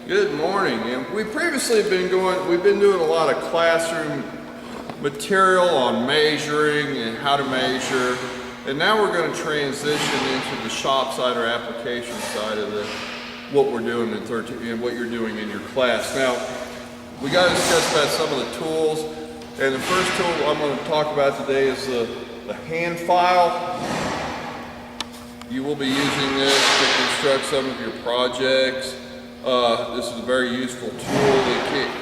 Good morning. And we've been doing a lot of classroom material on measuring and how to measure. And now we're going to transition into the shop side or application side of what we're doing in 13 and what you're doing in your class. Now, we got to discuss about some of the tools. And the first tool I'm going to talk about today is the hand file. You will be using this to construct some of your projects. This is a very useful tool.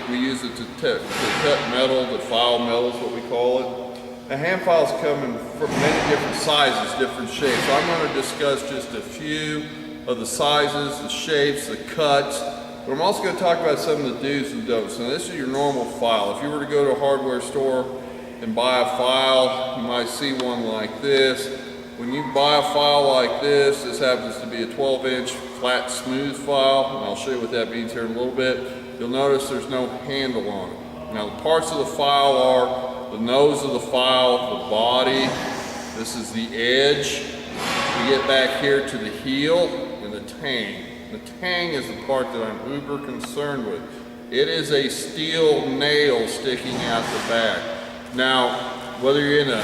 We use it to cut metal, to file metal is what we call it. The hand files come in many different sizes, different shapes. So I'm going to discuss just a few of the sizes, the shapes, the cuts. But I'm also going to talk about some of the do's and don'ts. Now this is your normal file. If you were to go to a hardware store and buy a file, you might see one like this. When you buy a file like this happens to be a 12-inch flat smooth file, and I'll show you what that means here in a little bit. You'll notice there's no handle on it. Now the parts of the file are the nose of the file, the body, this is the edge. We get back here to the heel and the tang. The tang is the part that I'm uber concerned with. It is a steel nail sticking out the back. Now, whether you're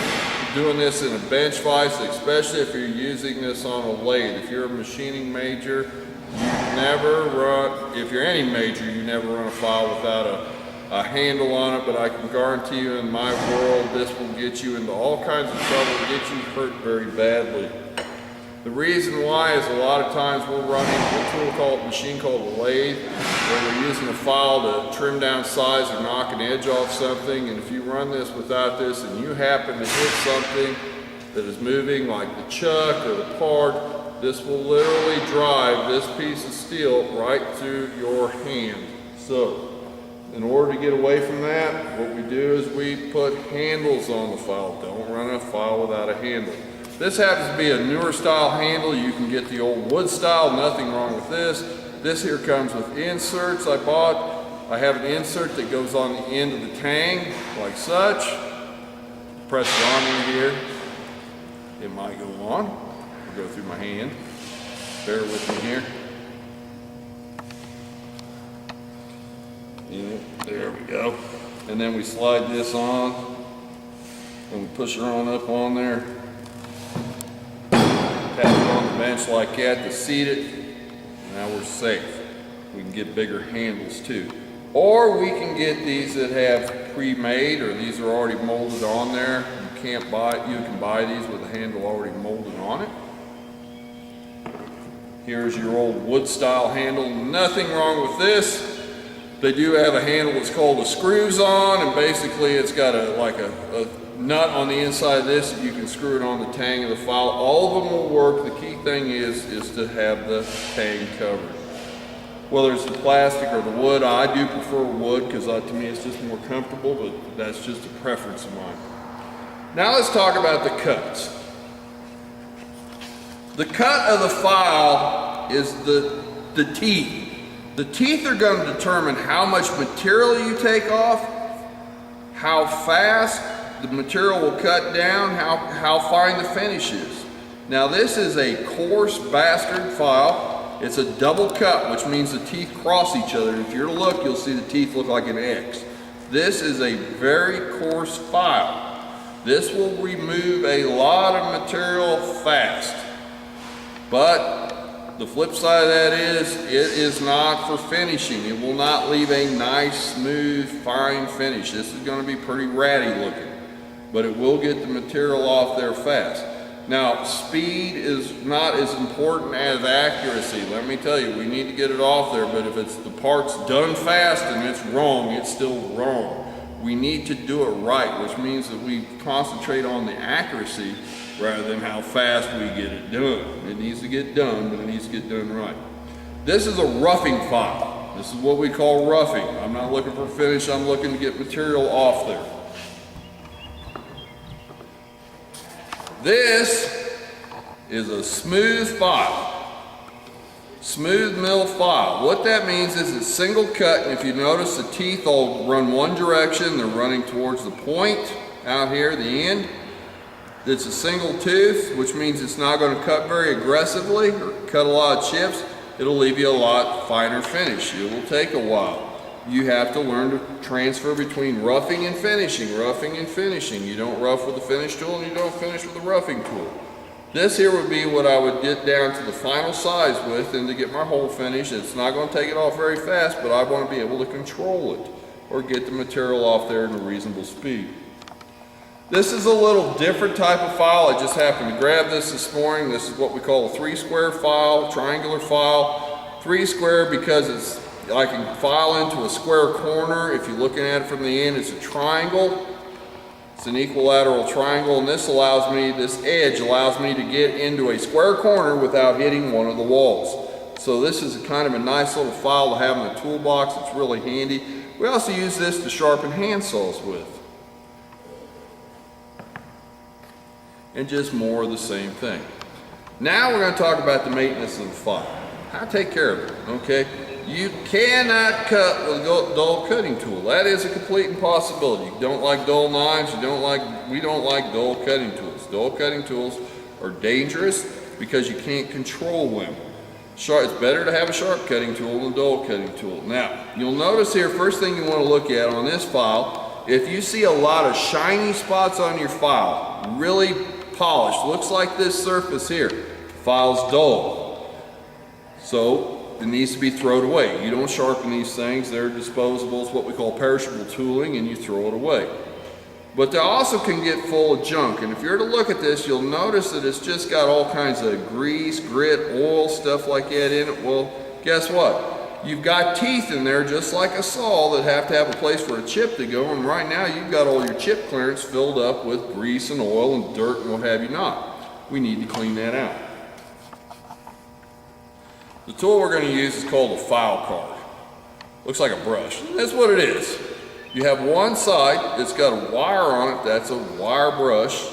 doing this in a bench vise, especially if you're using this on a lathe. If you're a machining major, if you're any major, you never run a file without a handle on it, but I can guarantee you in my world, this will get you into all kinds of trouble, get you hurt very badly. The reason why is a lot of times we're running a machine called a lathe, where we're using a file to trim down size or knock an edge off something, and if you run this without this and you happen to hit something that is moving like the chuck or the part, this will literally drive this piece of steel right through your hand. So, in order to get away from that, what we do is we put handles on the file. Don't run a file without a handle. This happens to be a newer style handle. You can get the old wood style, nothing wrong with this. This here comes with inserts I bought. I have an insert that goes on the end of the tang, like such. Press it on in here. It might go on. I'll go through my hand. Bear with me here. There we go. And then we slide this on, and we push it on up on there. Tap it on the bench like that to seat it. Now we're safe. We can get bigger handles too. Or we can get these that have pre-made, or these are already molded on there. You can buy these with a handle already molded on it. Here's your old wood style handle. Nothing wrong with this. They do have a handle that's called a screws on, and basically it's got a nut on the inside of this that you can screw it on the tang of the file. All of them will work. The key thing is to have the tang covered. Whether it's the plastic or the wood, I do prefer wood because to me it's just more comfortable, but that's just a preference of mine. Now let's talk about the cuts. The cut of the file is the teeth. The teeth are going to determine how much material you take off, how fast the material will cut down, how fine the finish is. Now this is a coarse bastard file. It's a double cut, which means the teeth cross each other. If you look, you'll see the teeth look like an X. This is a very coarse file. This will remove a lot of material fast. But the flip side of that is, it is not for finishing. It will not leave a nice, smooth, fine finish. This is going to be pretty ratty looking, but it will get the material off there fast. Now, speed is not as important as accuracy. Let me tell you, we need to get it off there, but if the part's done fast and it's wrong, it's still wrong. We need to do it right, which means that we concentrate on the accuracy rather than how fast we get it done. It needs to get done, but it needs to get done right. This is a roughing file. This is what we call roughing. I'm not looking for finish, I'm looking to get material off there. This is a smooth file. Smooth mill file. What that means is it's single cut, and if you notice the teeth all run one direction, they're running towards the point out here, the end. It's a single tooth, which means it's not going to cut very aggressively or cut a lot of chips. it'll leave you a lot finer finish. It will take a while. You have to learn to transfer between roughing and finishing, roughing and finishing. You don't rough with a finish tool and you don't finish with a roughing tool. This here would be what I would get down to the final size with, and to get my hole finish. It's not going to take it off very fast, but I want to be able to control it or get the material off there in a reasonable speed. This is a little different type of file. I just happened to grab this morning. This is what we call a 3-square file, triangular file. 3 square because I can file into a square corner. If you're looking at it from the end, it's a triangle. It's an equilateral triangle, and this edge allows me to get into a square corner without hitting one of the walls. So this is kind of a nice little file to have in the toolbox. It's really handy. We also use this to sharpen hand saws with. And just more of the same thing. Now we're going to talk about the maintenance of the file. How to take care of it, okay? You cannot cut with a dull cutting tool. That is a complete impossibility. You don't like dull knives, we don't like dull cutting tools. Dull cutting tools are dangerous because you can't control them. It's better to have a sharp cutting tool than a dull cutting tool. Now, you'll notice here, first thing you want to look at on this file, if you see a lot of shiny spots on your file, really polished, looks like this surface here, the file's dull. So it needs to be thrown away. You don't sharpen these things. They're disposable. It's what we call perishable tooling, and you throw it away. But they also can get full of junk, and if you're to look at this, you'll notice that it's just got all kinds of grease, grit, oil, stuff like that in it. Well, guess what? You've got teeth in there just like a saw that have to have a place for a chip to go, and right now you've got all your chip clearance filled up with grease and oil and dirt and what have you not. We need to clean that out. The tool we're going to use is called a file card. Looks like a brush. That's what it is. You have one side that's got a wire on it. That's a wire brush.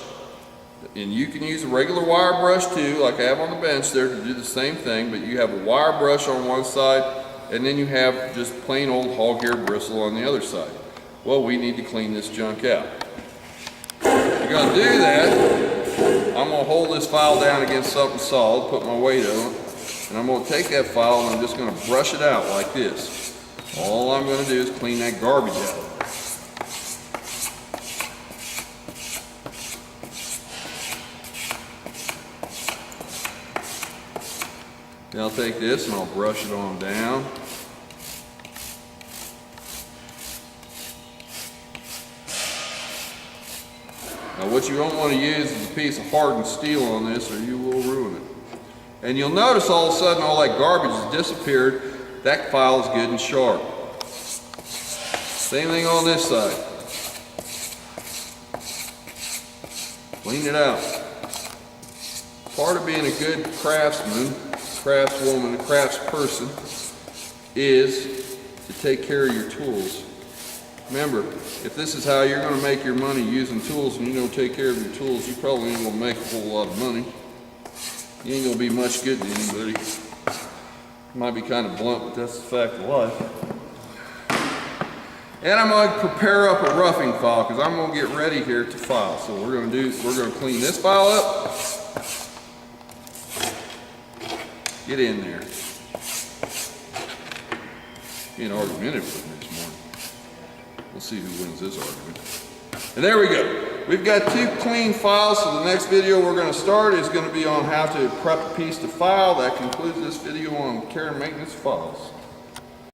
And you can use a regular wire brush too, like I have on the bench there, to do the same thing. But you have a wire brush on one side, and then you have just plain old hog hair bristle on the other side. Well, we need to clean this junk out. If you're going to do that, I'm going to hold this file down against something solid, put my weight on it. And I'm going to take that file and I'm just going to brush it out like this. All I'm going to do is clean that garbage out. Then I'll take this and I'll brush it on down. Now what you don't want to use is a piece of hardened steel on this, or you will ruin it. And you'll notice all of a sudden all that garbage has disappeared. That file is good and sharp. Same thing on this side. Clean it out. Part of being a good craftsman, craftswoman, craftsperson is to take care of your tools. Remember, if this is how you're going to make your money using tools and you don't take care of your tools, you probably ain't going to make a whole lot of money. You ain't gonna be much good to anybody. Might be kind of blunt, but that's the fact of life. And I'm gonna prepare up a roughing file because I'm gonna get ready here to file. So we're gonna clean this file up. Get in there. Being argumentative with me this morning. We'll see who wins this argument. And there we go. We've got 2 clean files, so the next video we're going to start is going to be on how to prep a piece to file. That concludes this video on care and maintenance files.